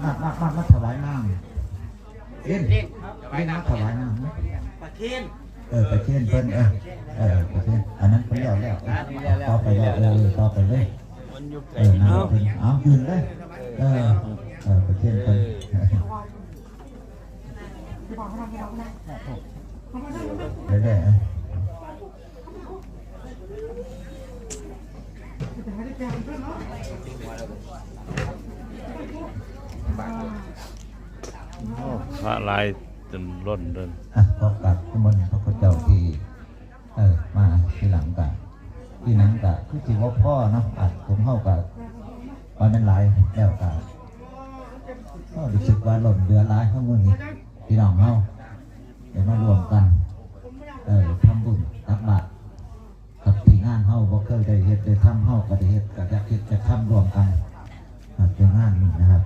มาถวายน้ำเล่นน้ำถวายน้ำประเทศประเทศเพิ่นประเทศอันนั้นเพิ่นแล้วต่อไปแล้วต่อไปเลยน้ำเพิ่นเอายืนเลยประเทศเพิ่นได้พระลายจนล้นเดินพบกับทุกคนพระพุทธเจ้าที่มาที่หลังกันที่นั้นก็คือที่ว่าพ่อเนาะผมเข้ากับวันเป็นหลายแล้วก็รู้สึกว่าหล่นเรือร้ายข้างบนนี้พี่น้องเข้าเดี๋ยวมารวมกันทำบุญตักบาตรกับที่งานเข้าบ่เคยได้เฮ็ดได้ทำเข้าก็ได้เฮ็ดก็จะเฮ็ดจะทำรวมกันเป็นงานนี้นะครับ